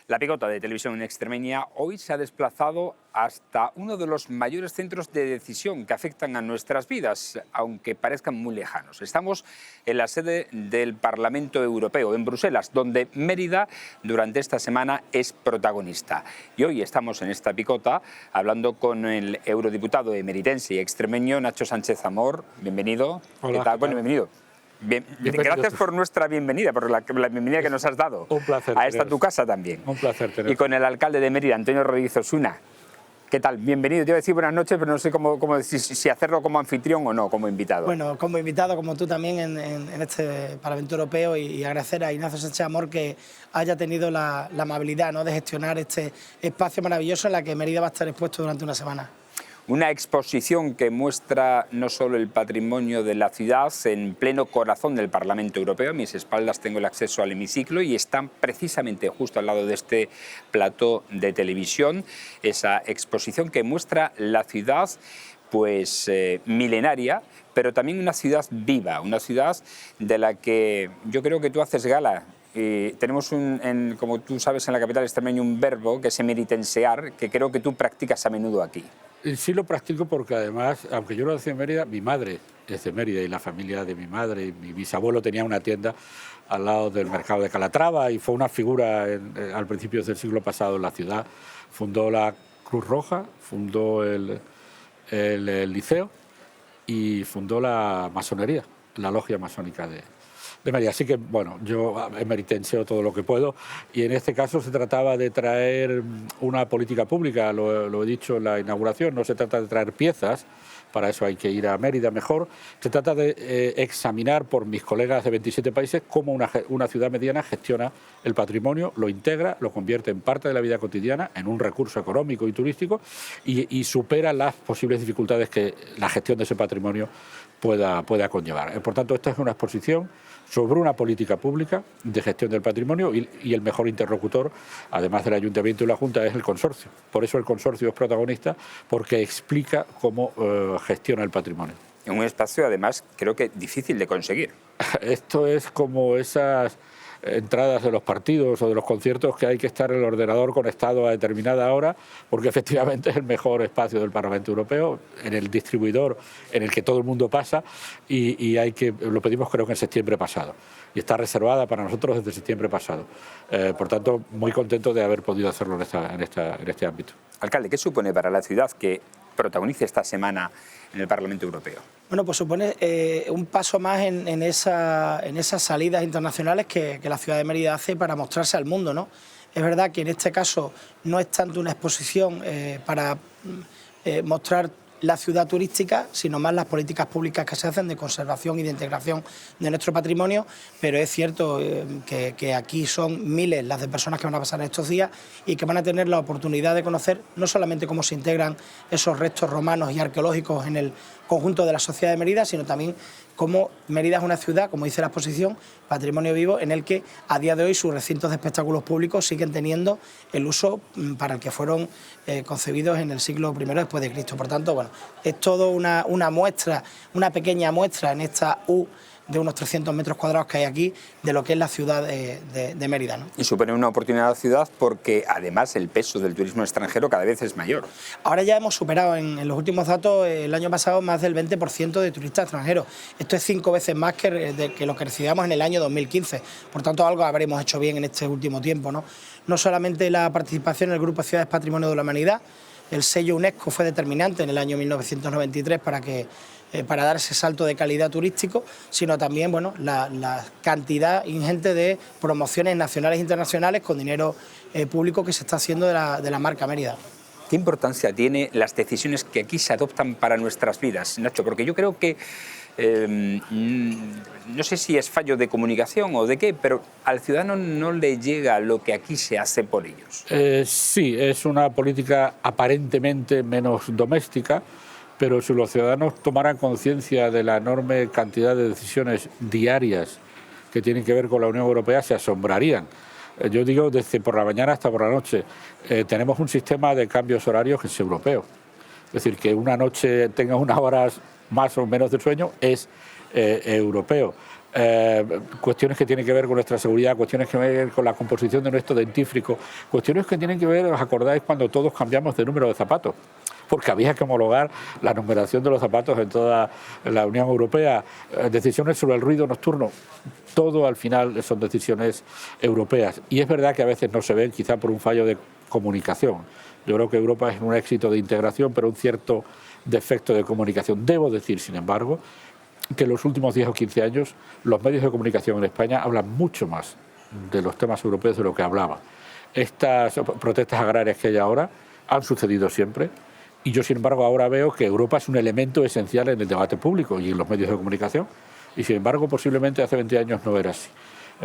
La Picota de Televisión Extremeña hoy se ha desplazado hasta uno de los mayores centros de decisión que afectan a nuestras vidas, aunque parezcan muy lejanos. Estamos en la sede del Parlamento Europeo, en Bruselas, donde Mérida durante esta semana es protagonista. Y hoy estamos en esta Picota hablando con el eurodiputado emeritense y extremeño Nacho Sánchez Amor. Bienvenido. Hola, ¿Qué tal? Bueno, bienvenido. Gracias por nuestra bienvenida, por la bienvenida que nos has dado. Un placer. A esta tu casa también. Un placer tener. Y con el alcalde de Mérida, Antonio Rodríguez Osuna. ¿Qué tal? Bienvenido. Te iba a decir buenas noches, pero no sé si hacerlo como anfitrión o no, como invitado. Bueno, como invitado, como tú también en este Parlamento Europeo, y agradecer a Ignacio Sánchez Amor que haya tenido la amabilidad, ¿no?, de gestionar este espacio maravilloso en la que Mérida va a estar expuesto durante una semana. Una exposición que muestra no solo el patrimonio de la ciudad en pleno corazón del Parlamento Europeo. A mis espaldas tengo el acceso al hemiciclo y están precisamente justo al lado de este plató de televisión. Esa exposición que muestra la ciudad pues milenaria, pero también una ciudad viva, una ciudad de la que yo creo que tú haces gala. Tenemos, como tú sabes, en la capital extremeña un verbo que es emeritensear, que creo que tú practicas a menudo aquí. Sí lo practico porque además, aunque yo lo nací en Mérida, mi madre es de Mérida y la familia de mi madre, mi bisabuelo tenía una tienda al lado del mercado de Calatrava y fue una figura al principio del siglo pasado en la ciudad. Fundó la Cruz Roja, fundó el liceo y fundó la masonería, la logia masónica de Mérida. Así que, bueno, yo emeritenseo todo lo que puedo y en este caso se trataba de traer una política pública, lo he dicho en la inauguración, no se trata de traer piezas, para eso hay que ir a Mérida mejor, se trata de examinar por mis colegas de 27 países cómo una ciudad mediana gestiona el patrimonio, lo integra, lo convierte en parte de la vida cotidiana, en un recurso económico y turístico y supera las posibles dificultades que la gestión de ese patrimonio pueda conllevar. Por tanto, esta es una exposición sobre una política pública de gestión del patrimonio y el mejor interlocutor, además del Ayuntamiento y la Junta, es el consorcio. Por eso el consorcio es protagonista, porque explica cómo gestiona el patrimonio. En un espacio, además, creo que difícil de conseguir. Esto es como esas entradas de los partidos o de los conciertos que hay que estar el ordenador conectado a determinada hora, porque efectivamente es el mejor espacio del Parlamento Europeo, en el distribuidor en el que todo el mundo pasa y lo pedimos creo que en septiembre pasado y está reservada para nosotros desde septiembre pasado. Por tanto, muy contento de haber podido hacerlo en este ámbito. Alcalde, ¿qué supone para la ciudad que protagonice esta semana en el Parlamento Europeo? Bueno, pues supone un paso más en esas salidas internacionales que la ciudad de Mérida hace para mostrarse al mundo, ¿no? Es verdad que en este caso no es tanto una exposición para mostrar la ciudad turística, sino más las políticas públicas que se hacen de conservación y de integración de nuestro patrimonio, pero es cierto que aquí son miles las de personas que van a pasar estos días y que van a tener la oportunidad de conocer no solamente cómo se integran esos restos romanos y arqueológicos en el conjunto de la sociedad de Mérida, sino también cómo Mérida es una ciudad, como dice la exposición, patrimonio vivo, en el que a día de hoy sus recintos de espectáculos públicos siguen teniendo el uso para el que fueron concebidos en el siglo I después de Cristo. Por tanto, bueno, es todo una muestra, una pequeña muestra en esta U de unos 300 metros cuadrados que hay aquí de lo que es la ciudad de Mérida, ¿no? Y supone una oportunidad a la ciudad porque además el peso del turismo extranjero cada vez es mayor. Ahora ya hemos superado en los últimos datos, el año pasado, más del 20% de turistas extranjeros. Esto es 5 veces más que lo que recibíamos en el año 2015. Por tanto, algo habremos hecho bien en este último tiempo, ¿no? No solamente la participación en el Grupo de Ciudades Patrimonio de la Humanidad, el sello UNESCO fue determinante en el año 1993 para dar ese salto de calidad turístico, sino también, bueno, la cantidad ingente de promociones nacionales e internacionales con dinero público que se está haciendo de la marca Mérida. ¿Qué importancia tienen las decisiones que aquí se adoptan para nuestras vidas, Nacho? Porque yo creo que, no sé si es fallo de comunicación o de qué, pero al ciudadano no le llega lo que aquí se hace por ellos. Sí, es una política aparentemente menos doméstica, pero si los ciudadanos tomaran conciencia de la enorme cantidad de decisiones diarias que tienen que ver con la Unión Europea, se asombrarían. Yo digo, desde por la mañana hasta por la noche, tenemos un sistema de cambios horarios que es europeo. Es decir, que una noche tenga unas horas más o menos de sueño es europeo. cuestiones que tienen que ver con nuestra seguridad, cuestiones que tienen que ver con la composición de nuestro dentífrico, cuestiones que tienen que ver, ¿os acordáis cuando todos cambiamos de número de zapatos? Porque había que homologar la numeración de los zapatos en toda la Unión Europea, decisiones sobre el ruido nocturno, todo al final son decisiones europeas. Y es verdad que a veces no se ven, quizá por un fallo de comunicación. Yo creo que Europa es un éxito de integración, pero un cierto defecto de comunicación. Debo decir, sin embargo, que en los últimos 10 o 15 años los medios de comunicación en España hablan mucho más de los temas europeos de lo que hablaban. Estas protestas agrarias que hay ahora han sucedido siempre y yo, sin embargo, ahora veo que Europa es un elemento esencial en el debate público y en los medios de comunicación y, sin embargo, posiblemente hace 20 años no era así.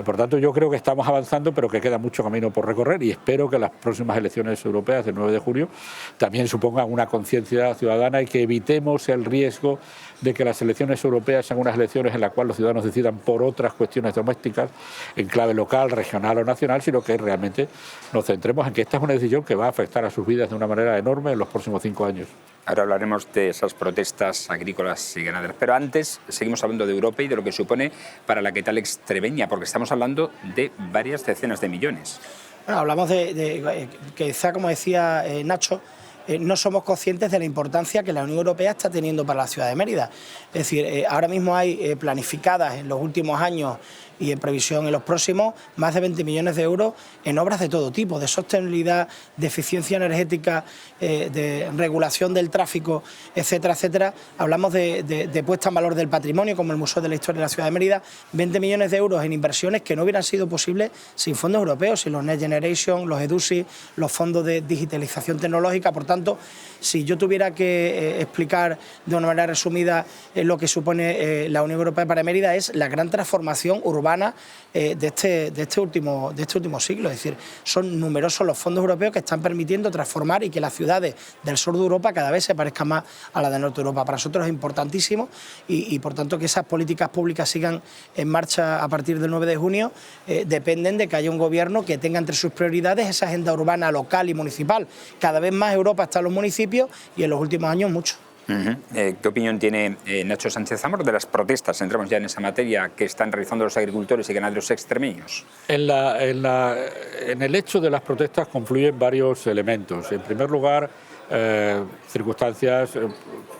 Por tanto, yo creo que estamos avanzando, pero que queda mucho camino por recorrer y espero que las próximas elecciones europeas del 9 de junio también supongan una conciencia ciudadana y que evitemos el riesgo de que las elecciones europeas sean unas elecciones en las cuales los ciudadanos decidan por otras cuestiones domésticas, en clave local, regional o nacional, sino que realmente nos centremos en que esta es una decisión que va a afectar a sus vidas de una manera enorme en los próximos 5 años. Ahora hablaremos de esas protestas agrícolas y ganaderas. Pero antes seguimos hablando de Europa y de lo que supone para la capital extremeña, porque estamos hablando de varias decenas de millones. Bueno, hablamos de quizá, como decía Nacho, no somos conscientes de la importancia que la Unión Europea está teniendo para la ciudad de Mérida. Es decir, ahora mismo hay planificadas en los últimos años y en previsión en los próximos más de 20 millones de euros en obras de todo tipo, de sostenibilidad, de eficiencia energética, de regulación del tráfico, etcétera, etcétera. Hablamos de puesta en valor del patrimonio, como el Museo de la Historia de la Ciudad de Mérida, 20 millones de euros en inversiones que no hubieran sido posibles sin fondos europeos, sin los Next Generation, los EDUSI, los fondos de digitalización tecnológica. Por tanto, si yo tuviera que explicar de una manera resumida lo que supone la Unión Europea para Mérida, es la gran transformación urbana de este último siglo. Es decir, son numerosos los fondos europeos que están permitiendo transformar y que las ciudades del sur de Europa cada vez se parezcan más a las del norte de Europa. Para nosotros es importantísimo y por tanto que esas políticas públicas sigan en marcha a partir del 9 de junio dependen de que haya un gobierno que tenga entre sus prioridades esa agenda urbana local y municipal. Cada vez más Europa está en los municipios y en los últimos años mucho. ¿Qué opinión tiene Nacho Sánchez Zamora de las protestas, entramos ya en esa materia, que están realizando los agricultores y ganaderos extremeños? En el hecho de las protestas confluyen varios elementos. En primer lugar, circunstancias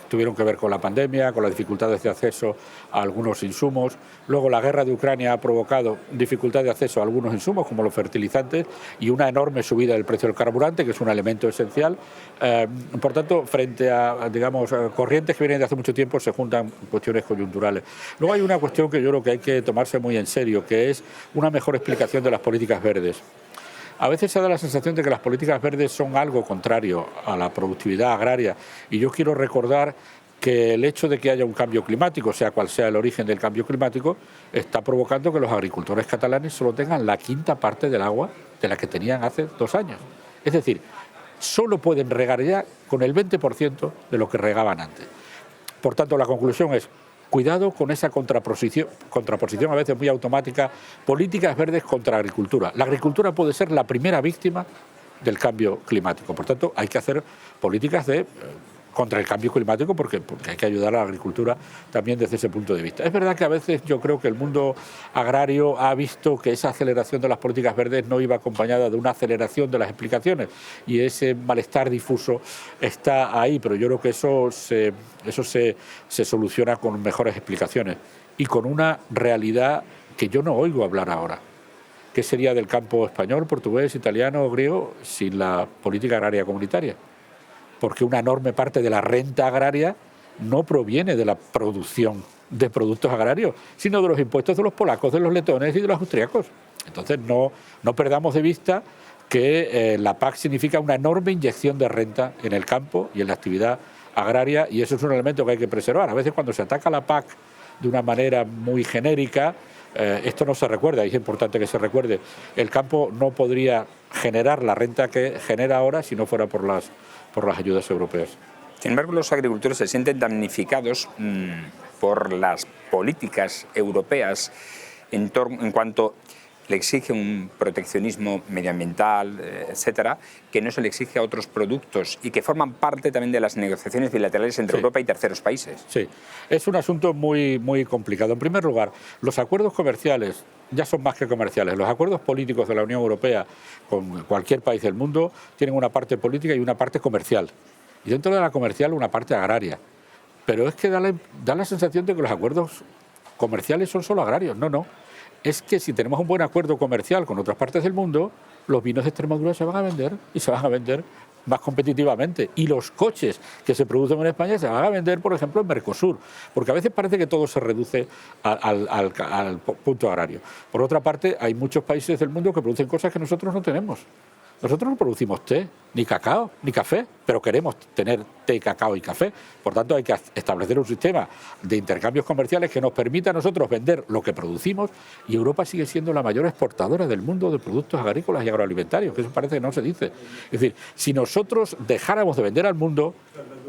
tuvieron que ver con la pandemia, con las dificultades de acceso a algunos insumos. Luego la guerra de Ucrania ha provocado dificultad de acceso a algunos insumos, como los fertilizantes, y una enorme subida del precio del carburante, que es un elemento esencial. Por tanto, frente a, digamos, corrientes que vienen de hace mucho tiempo, se juntan cuestiones coyunturales. Luego hay una cuestión que yo creo que hay que tomarse muy en serio, que es una mejor explicación de las políticas verdes. A veces se da la sensación de que las políticas verdes son algo contrario a la productividad agraria y yo quiero recordar que el hecho de que haya un cambio climático, sea cual sea el origen del cambio climático, está provocando que los agricultores catalanes solo tengan la quinta parte del agua de la que tenían hace 2 años. Es decir, solo pueden regar ya con el 20% de lo que regaban antes. Por tanto, la conclusión es: cuidado con esa contraposición a veces muy automática, políticas verdes contra agricultura. La agricultura puede ser la primera víctima del cambio climático. Por tanto, hay que hacer políticas contra el cambio climático porque hay que ayudar a la agricultura también desde ese punto de vista. Es verdad que a veces yo creo que el mundo agrario ha visto que esa aceleración de las políticas verdes no iba acompañada de una aceleración de las explicaciones y ese malestar difuso está ahí, pero yo creo que eso se soluciona con mejores explicaciones y con una realidad que yo no oigo hablar ahora. ¿Qué sería del campo español, portugués, italiano o griego sin la política agraria comunitaria? Porque una enorme parte de la renta agraria no proviene de la producción de productos agrarios, sino de los impuestos de los polacos, de los letones y de los austriacos. Entonces no perdamos de vista que la PAC significa una enorme inyección de renta en el campo y en la actividad agraria, y eso es un elemento que hay que preservar. A veces cuando se ataca la PAC de una manera muy genérica, esto no se recuerda, y es importante que se recuerde. El campo no podría generar la renta que genera ahora si no fuera por las ayudas europeas. Sin embargo, los agricultores se sienten damnificados por las políticas europeas en cuanto le exige un proteccionismo medioambiental, etcétera, que no se le exige a otros productos y que forman parte también de las negociaciones bilaterales entre Europa y terceros países. Sí, es un asunto muy complicado. En primer lugar, los acuerdos comerciales ya son más que comerciales. Los acuerdos políticos de la Unión Europea con cualquier país del mundo tienen una parte política y una parte comercial. Y dentro de la comercial una parte agraria. Pero es que da la sensación de que los acuerdos comerciales son solo agrarios. No. Es que si tenemos un buen acuerdo comercial con otras partes del mundo, los vinos de Extremadura se van a vender y se van a vender más competitivamente. Y los coches que se producen en España se van a vender, por ejemplo, en Mercosur. Porque a veces parece que todo se reduce al punto agrario. Por otra parte, hay muchos países del mundo que producen cosas que nosotros no tenemos. Nosotros no producimos té, ni cacao, ni café, pero queremos tener té, cacao y café. Por tanto, hay que establecer un sistema de intercambios comerciales que nos permita a nosotros vender lo que producimos, y Europa sigue siendo la mayor exportadora del mundo de productos agrícolas y agroalimentarios, que eso parece que no se dice. Es decir, si nosotros dejáramos de vender al mundo,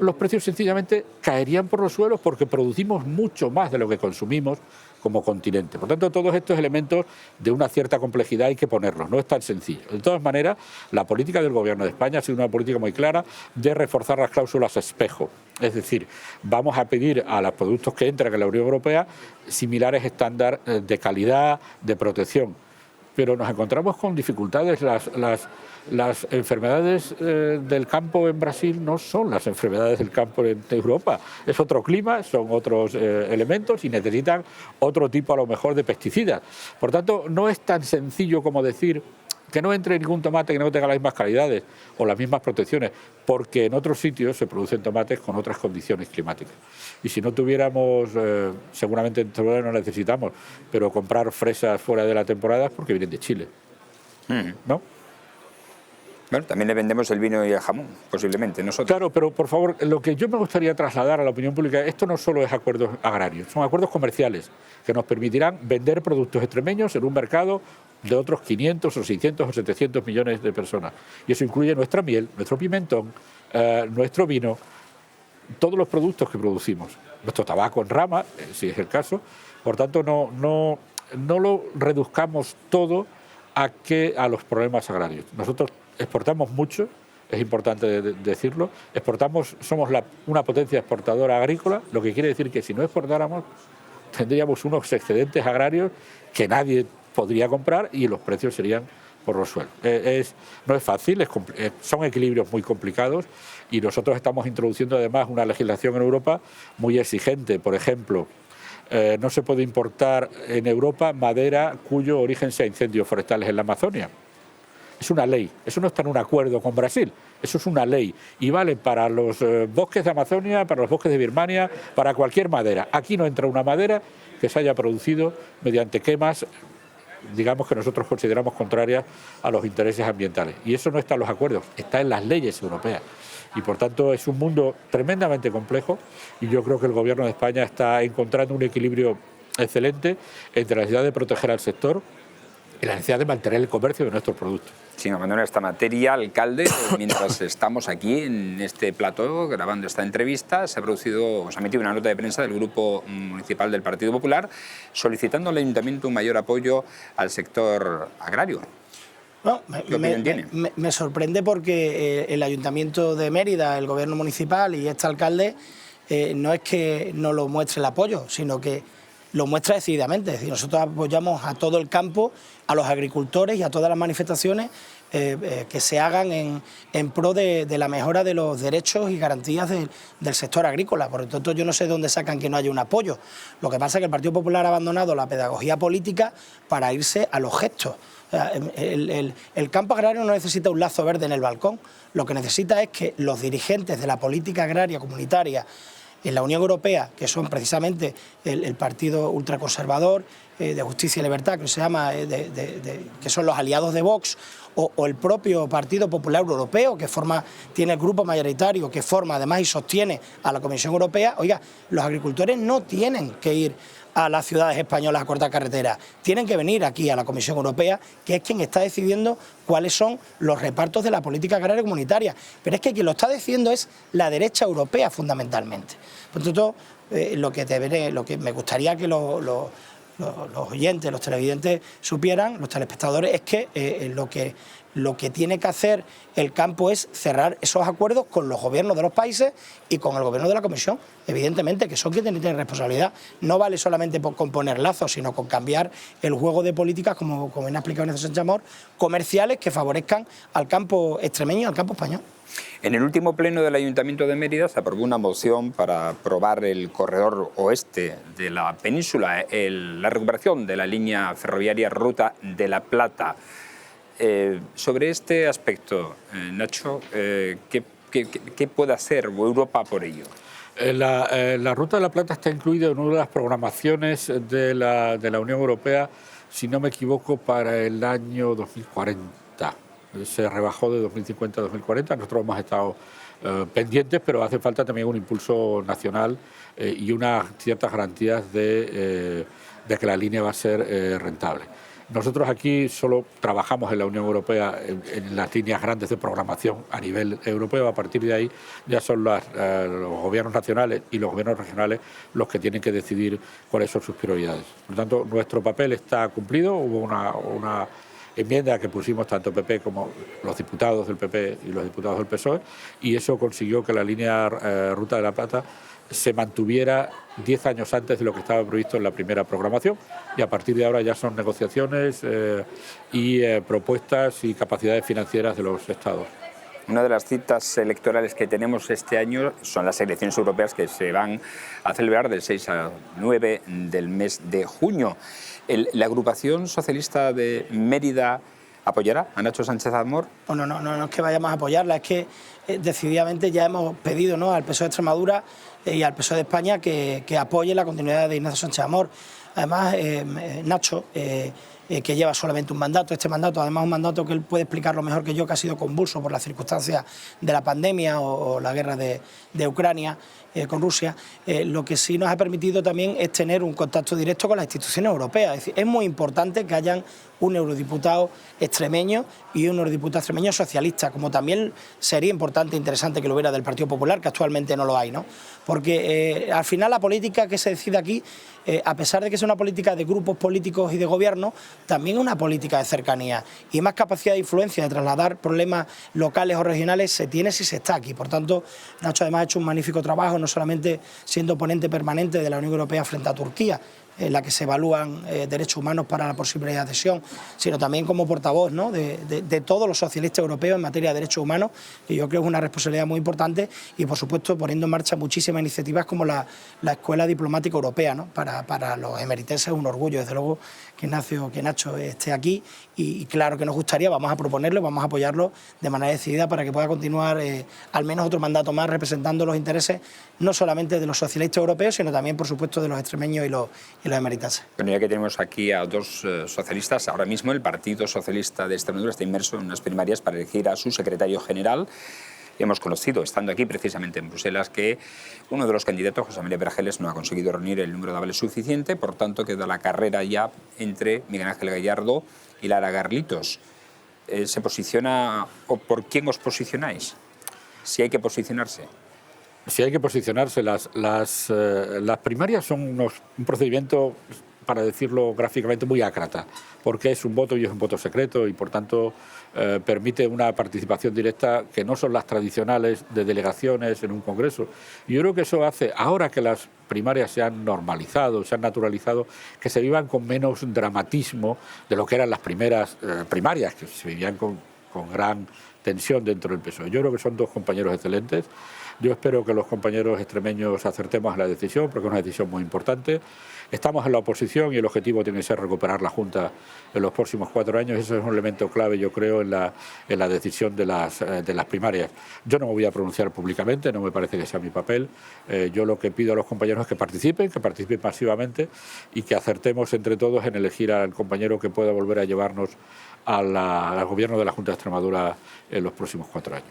los precios sencillamente caerían por los suelos porque producimos mucho más de lo que consumimos como continente. Por tanto, todos estos elementos de una cierta complejidad hay que ponerlos, no es tan sencillo. De todas maneras, la política del Gobierno de España ha sido una política muy clara de reforzar las cláusulas espejo. Es decir, vamos a pedir a los productos que entran en la Unión Europea similares estándares de calidad, de protección. Pero nos encontramos con dificultades. Las enfermedades del campo en Brasil no son las enfermedades del campo en Europa. Es otro clima, son otros elementos y necesitan otro tipo a lo mejor de pesticidas. Por tanto, no es tan sencillo como decir que no entre ningún tomate que no tenga las mismas calidades o las mismas protecciones, porque en otros sitios se producen tomates con otras condiciones climáticas. Y si no tuviéramos, seguramente en Teruel no necesitamos, pero comprar fresas fuera de la temporada es porque vienen de Chile, ¿no? Bueno, también le vendemos el vino y el jamón, posiblemente, nosotros. Claro, pero por favor, lo que yo me gustaría trasladar a la opinión pública, esto no solo es acuerdos agrarios, son acuerdos comerciales que nos permitirán vender productos extremeños en un mercado de otros 500 o 600 o 700 millones de personas. Y eso incluye nuestra miel, nuestro pimentón, nuestro vino, todos los productos que producimos, nuestro tabaco en rama, si es el caso. Por tanto, no lo reduzcamos todo a los problemas agrarios. Nosotros exportamos mucho, es importante decirlo, somos una potencia exportadora agrícola, lo que quiere decir que si no exportáramos tendríamos unos excedentes agrarios que nadie podría comprar y los precios serían por los suelos. No es fácil, son equilibrios muy complicados y nosotros estamos introduciendo además una legislación en Europa muy exigente. Por ejemplo, no se puede importar en Europa madera cuyo origen sea incendios forestales en la Amazonia. Es una ley, eso no está en un acuerdo con Brasil, eso es una ley y vale para los bosques de Amazonia, para los bosques de Birmania, para cualquier madera. Aquí no entra una madera que se haya producido mediante quemas, digamos que nosotros consideramos contrarias a los intereses ambientales. Y eso no está en los acuerdos, está en las leyes europeas. Y por tanto es un mundo tremendamente complejo y yo creo que el Gobierno de España está encontrando un equilibrio excelente entre la necesidad de proteger al sector y la necesidad de mantener el comercio de nuestros productos. Sin abandonar esta materia, alcalde, mientras estamos aquí en este plató grabando esta entrevista, se ha emitido una nota de prensa del Grupo Municipal del Partido Popular solicitando al Ayuntamiento un mayor apoyo al sector agrario. No, ¿Qué opinión tiene? Me sorprende porque el Ayuntamiento de Mérida, el Gobierno Municipal y este alcalde no es que no lo muestre el apoyo, sino que lo muestra decididamente. Es decir, nosotros apoyamos a todo el campo, a los agricultores y a todas las manifestaciones que se hagan en pro de la mejora de los derechos y garantías del sector agrícola. Por lo tanto, yo no sé de dónde sacan que no haya un apoyo. Lo que pasa es que el Partido Popular ha abandonado la pedagogía política para irse a los gestos. O sea, el campo agrario no necesita un lazo verde en el balcón. Lo que necesita es que los dirigentes de la política agraria comunitaria en la Unión Europea, que son precisamente el partido ultraconservador de Justicia y Libertad, que se llama, que son los aliados de Vox, o el propio Partido Popular Europeo, que tiene el grupo mayoritario, que forma además y sostiene a la Comisión Europea. Oiga, los agricultores no tienen que ir a las ciudades españolas a cortar carreteras, tienen que venir aquí a la Comisión Europea, que es quien está decidiendo cuáles son los repartos de la política agraria comunitaria. Pero es que quien lo está diciendo es la derecha europea fundamentalmente. Por tanto, lo que me gustaría que los oyentes, los televidentes supieran, los telespectadores, es que lo que tiene que hacer el campo es cerrar esos acuerdos con los gobiernos de los países y con el gobierno de la Comisión, evidentemente, que son quienes tienen con no vale solamente con poner lazos, sino con cambiar el juego de políticas, como bien ha explicado Ignacio Sánchez Amor, comerciales que favorezcan al campo extremeño y al campo español. En el último pleno del Ayuntamiento de Mérida se aprobó una moción para aprobar el corredor oeste de la península, la recuperación de la línea ferroviaria Ruta de la Plata. Sobre este aspecto, Nacho, ¿qué puede hacer Europa por ello? La Ruta de la Plata está incluida en una de las programaciones de la Unión Europea, si no me equivoco, para el año 2040. Se rebajó de 2050 a 2040. Nosotros hemos estado pendientes, pero hace falta también un impulso nacional y unas ciertas garantías de que la línea va a ser rentable. Nosotros aquí solo trabajamos en la Unión Europea en las líneas grandes de programación a nivel europeo. A partir de ahí ya son los gobiernos nacionales y los gobiernos regionales los que tienen que decidir cuáles son sus prioridades. Por lo tanto, nuestro papel está cumplido. Hubo una enmienda que pusimos tanto PP como los diputados del PP y los diputados del PSOE, y eso consiguió que la línea Ruta de la Plata se mantuviera 10 años antes de lo que estaba previsto en la primera programación, y a partir de ahora ya son negociaciones y propuestas y capacidades financieras de los Estados. Una de las citas electorales que tenemos este año son las elecciones europeas, que se van a celebrar del 6 al 9 del mes de junio. ¿La agrupación socialista de Mérida apoyará a Nacho Sánchez Amor? Bueno, no es que vayamos a apoyarla, es que decididamente ya hemos pedido, ¿no?, al PSOE de Extremadura y al PSOE de España que apoye la continuidad de Ignacio Sánchez Amor. Además, Nacho, que lleva solamente un mandato, este mandato, además un mandato que él puede explicarlo mejor que yo, que ha sido convulso por las circunstancias de la pandemia o la guerra de Ucrania con Rusia, lo que sí nos ha permitido también es tener un contacto directo con las instituciones europeas. Es decir, es muy importante que hayan un eurodiputado extremeño y un eurodiputado extremeño socialista, como también sería importante e interesante que lo hubiera del Partido Popular, que actualmente no lo hay, ¿no? Porque al final la política que se decide aquí, a pesar de que es una política de grupos políticos y de gobierno, también es una política de cercanía, y más capacidad de influencia, de trasladar problemas locales o regionales se tiene si se está aquí. Por tanto, Nacho además ha hecho un magnífico trabajo, no solamente siendo ponente permanente de la Unión Europea frente a Turquía, en la que se evalúan derechos humanos para la posible adhesión, sino también como portavoz, ¿no?, de todos los socialistas europeos en materia de derechos humanos, que yo creo que es una responsabilidad muy importante, y por supuesto poniendo en marcha muchísimas iniciativas como la Escuela Diplomática Europea, ¿no?, para los emeritenses. Es un orgullo, desde luego, que Nacho esté aquí, y claro que nos gustaría, vamos a proponerlo, vamos a apoyarlo de manera decidida para que pueda continuar al menos otro mandato más representando los intereses no solamente de los socialistas europeos, sino también, por supuesto, de los extremeños y los emeritenses. Bueno, ya que tenemos aquí a dos socialistas, ahora mismo el Partido Socialista de Extremadura está inmerso en unas primarias para elegir a su secretario general. Hemos conocido, estando aquí precisamente en Bruselas, que uno de los candidatos, José María Vergeles, no ha conseguido reunir el número de avales suficiente, por tanto queda la carrera ya entre Miguel Ángel Gallardo y Lara Garlitos. ¿Se posiciona, o por quién os posicionáis? Si hay que posicionarse. Si hay que posicionarse, las primarias son un procedimiento, para decirlo gráficamente, muy ácrata, porque es un voto y es un voto secreto, y por tanto permite una participación directa que no son las tradicionales de delegaciones en un congreso. Y yo creo que eso hace, ahora que las primarias se han normalizado, se han naturalizado, que se vivan con menos dramatismo de lo que eran las primeras primarias, que se vivían con gran tensión dentro del PSOE. Yo creo que son dos compañeros excelentes. Yo espero que los compañeros extremeños acertemos a la decisión, porque es una decisión muy importante. Estamos en la oposición y el objetivo tiene que ser recuperar la Junta en los próximos 4 años. Eso es un elemento clave, yo creo, en la decisión de las primarias. Yo no me voy a pronunciar públicamente, no me parece que sea mi papel. Yo lo que pido a los compañeros es que participen masivamente, y que acertemos entre todos en elegir al compañero que pueda volver a llevarnos al gobierno de la Junta de Extremadura en los próximos 4 años.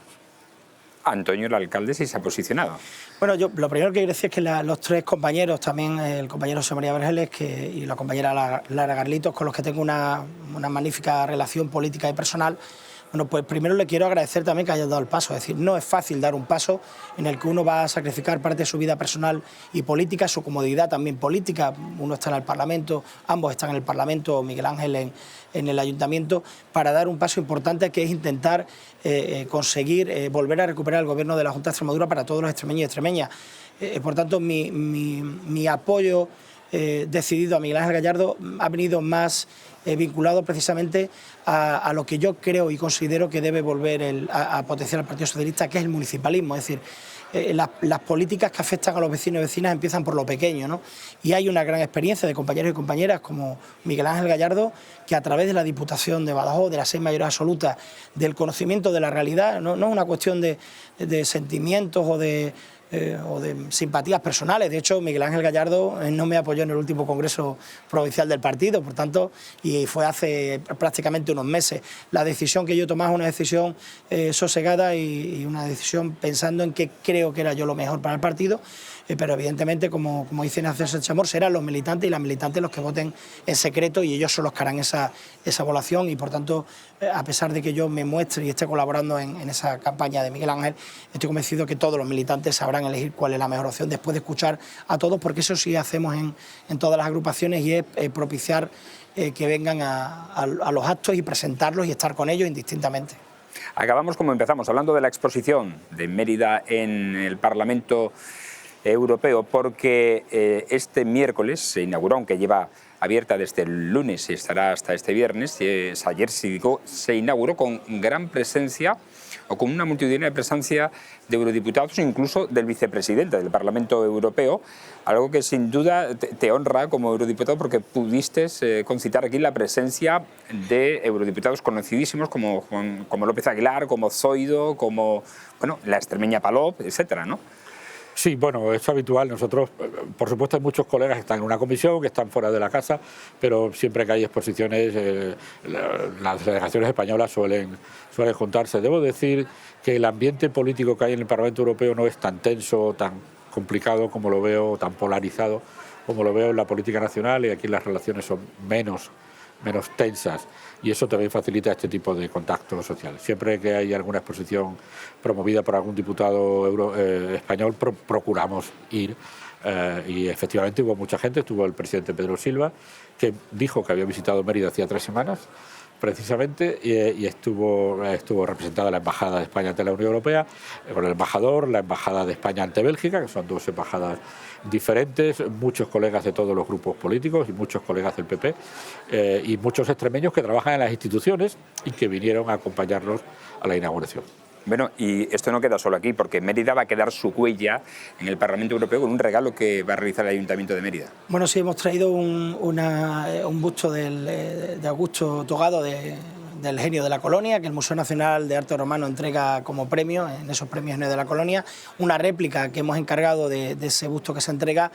Antonio, el alcalde, sí se ha posicionado. Bueno, yo lo primero que quiero decir es que los tres compañeros, también el compañero José María Vergeles y la compañera Lara Garlitos, con los que tengo una magnífica relación política y personal, Bueno, pues primero le quiero agradecer también que haya dado el paso. Es decir, no es fácil dar un paso en el que uno va a sacrificar parte de su vida personal y política, su comodidad también política. Uno está en el Parlamento, ambos están en el Parlamento, Miguel Ángel en el Ayuntamiento, para dar un paso importante que es intentar conseguir volver a recuperar el gobierno de la Junta de Extremadura para todos los extremeños y extremeñas. Por tanto, mi apoyo decidido a Miguel Ángel Gallardo ha venido más vinculado precisamente a lo que yo creo y considero que debe volver a potenciar el Partido Socialista, que es el municipalismo. Es decir, las políticas que afectan a los vecinos y vecinas empiezan por lo pequeño, ¿no? Y hay una gran experiencia de compañeros y compañeras como Miguel Ángel Gallardo, que a través de la Diputación de Badajoz, de las 6 mayorías absolutas, del conocimiento de la realidad, no es una cuestión de sentimientos o de simpatías personales. De hecho, Miguel Ángel Gallardo no me apoyó en el último Congreso Provincial del partido, por tanto, y fue hace prácticamente unos meses. La decisión que yo tomaba es una decisión sosegada y una decisión pensando en qué creo que era yo lo mejor para el partido, pero evidentemente, como dice Ignacio Sánchez Amor, serán los militantes y las militantes los que voten en secreto y ellos son los que harán esa evaluación y, por tanto, a pesar de que yo me muestre y esté colaborando en esa campaña de Miguel Ángel, estoy convencido que todos los militantes sabrán elegir cuál es la mejor opción después de escuchar a todos, porque eso sí hacemos en todas las agrupaciones y es propiciar que vengan a los actos y presentarlos y estar con ellos indistintamente. Acabamos como empezamos, hablando de la exposición de Mérida en el Parlamento Europeo, porque este miércoles se inauguró, aunque lleva abierta desde el lunes y estará hasta este viernes, ayer se inauguró con gran presencia o con una multitudinaria presencia de eurodiputados, incluso del vicepresidente del Parlamento Europeo, algo que sin duda te honra como eurodiputado porque pudiste concitar aquí la presencia de eurodiputados conocidísimos como López Aguilar, como Zoido, como la extremeña Palop, etcétera, ¿no? Sí, bueno, es habitual. Nosotros, por supuesto, hay muchos colegas que están en una comisión, que están fuera de la casa, pero siempre que hay exposiciones, las delegaciones españolas suelen juntarse. Debo decir que el ambiente político que hay en el Parlamento Europeo no es tan tenso, tan complicado como lo veo, tan polarizado como lo veo en la política nacional, y aquí las relaciones son menos tensas, y eso también facilita este tipo de contacto social. Siempre que hay alguna exposición promovida por algún diputado español, procuramos ir, y efectivamente hubo mucha gente. Estuvo el presidente Pedro Silva, que dijo que había visitado Mérida hacía 3 semanas, precisamente, y estuvo representada la Embajada de España ante la Unión Europea, con el embajador, la Embajada de España ante Bélgica, que son 2 embajadas diferentes, muchos colegas de todos los grupos políticos y muchos colegas del PP, y muchos extremeños que trabajan en las instituciones y que vinieron a acompañarnos a la inauguración. Bueno, y esto no queda solo aquí, porque Mérida va a quedar su huella en el Parlamento Europeo con un regalo que va a realizar el Ayuntamiento de Mérida. Bueno, sí, hemos traído un busto de Augusto Togado, del genio de la colonia, que el Museo Nacional de Arte Romano entrega como premio en esos premios Genio de la Colonia, una réplica que hemos encargado de ese busto que se entrega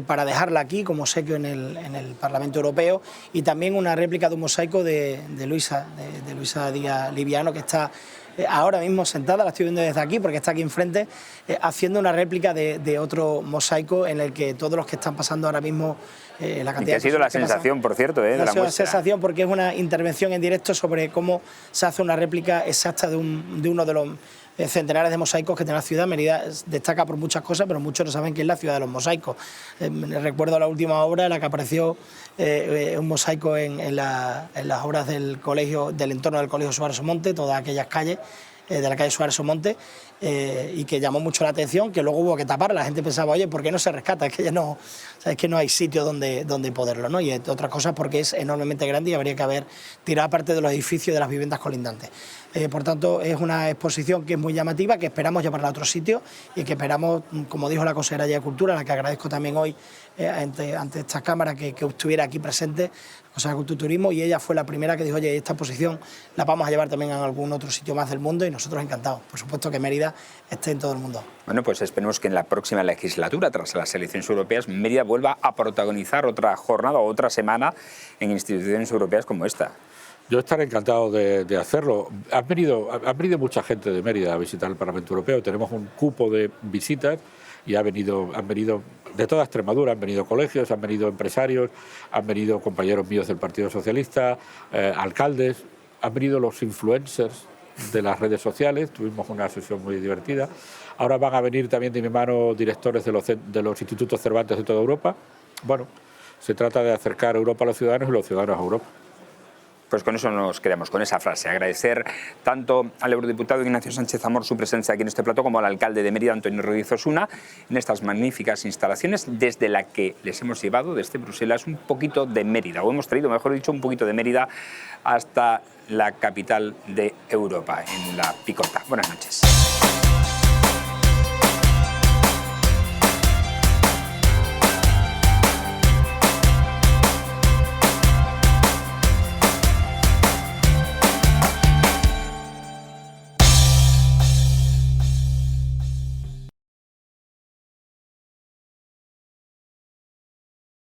para dejarla aquí como obsequio en el Parlamento Europeo, y también una réplica de un mosaico de Luisa Díaz Liviano, que está ahora mismo sentada, la estoy viendo desde aquí porque está aquí enfrente, haciendo una réplica de otro mosaico en el que todos los que están pasando ahora mismo la cantidad. Y que ha sido la sensación, por cierto, de la muestra. Ha sido la sensación porque es una intervención en directo sobre cómo se hace una réplica exacta de uno de los centenares de mosaicos que tiene la ciudad. Mérida destaca por muchas cosas, pero muchos no saben que es la ciudad de los mosaicos. Recuerdo la última obra en la que apareció un mosaico en las obras del entorno del Colegio Suárez Somonte, todas aquellas calles de la calle Suárez Somonte, y que llamó mucho la atención, que luego hubo que tapar. La gente pensaba, oye, ¿por qué no se rescata? Es que ya no, o sea, es que no hay sitio donde poderlo, ¿no? Y otras cosas porque es enormemente grande y habría que haber tirado parte de los edificios de las viviendas colindantes. Por tanto, es una exposición que es muy llamativa, que esperamos llevarla a otro sitio y que esperamos, como dijo la consejera de Cultura, a la que agradezco también hoy ante esta Cámara que estuviera aquí presente, la consejera de Cultura y Turismo, y ella fue la primera que dijo, oye, esta exposición la vamos a llevar también a algún otro sitio más del mundo, y nosotros encantados. Por supuesto que Mérida esté en todo el mundo. Bueno, pues esperemos que en la próxima legislatura, tras las elecciones europeas, Mérida vuelva a protagonizar otra jornada o otra semana en instituciones europeas como esta. Yo estaré encantado de hacerlo. Han venido mucha gente de Mérida a visitar el Parlamento Europeo. Tenemos un cupo de visitas y han venido de toda Extremadura. Han venido colegios, han venido empresarios, han venido compañeros míos del Partido Socialista, alcaldes, han venido los influencers de las redes sociales, tuvimos una sesión muy divertida. Ahora van a venir también de mi mano directores de los institutos Cervantes de toda Europa. Bueno, se trata de acercar Europa a los ciudadanos y los ciudadanos a Europa. Pues con eso nos quedamos, con esa frase. Agradecer tanto al eurodiputado Ignacio Sánchez Amor su presencia aquí en este plato, como al alcalde de Mérida, Antonio Rodríguez Osuna, en estas magníficas instalaciones desde la que les hemos llevado desde Bruselas un poquito de Mérida, o hemos traído, mejor dicho, un poquito de Mérida hasta la capital de Europa, en la Picota. Buenas noches.